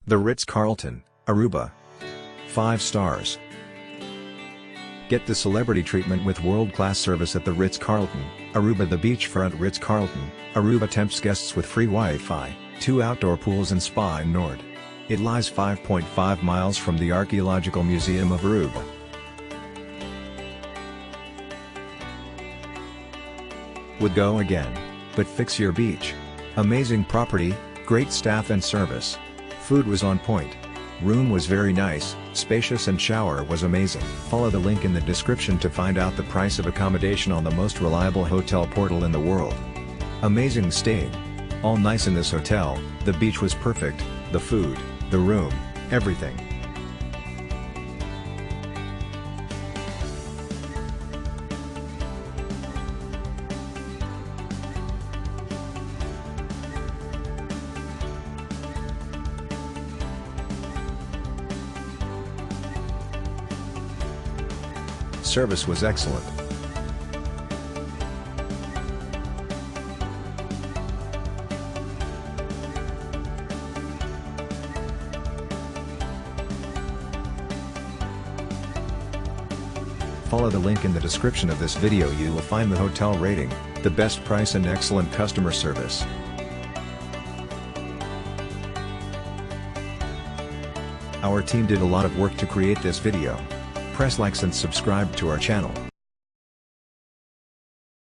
The Ritz-Carlton, Aruba. 5 stars. Get the celebrity treatment with world-class service at the Ritz-Carlton, Aruba. The beachfront Ritz-Carlton, Aruba tempts guests with free Wi-Fi, 2 outdoor pools and spa in Noord. It lies 5.5 miles from the Archaeological Museum of Aruba. Would go again, but fix your beach. Amazing property, great staff and service. Food was on point. Room was very nice, spacious and shower was amazing. Follow the link in the description to find out the price of accommodation on the most reliable hotel portal in the world. Amazing staying. All nice in this hotel, the beach was perfect, the food, the room, everything. Service was excellent. Follow the link in the description of this video. You will find the hotel rating, the best price and excellent customer service. Our team did a lot of work to create this video. Press likes and subscribe to our channel.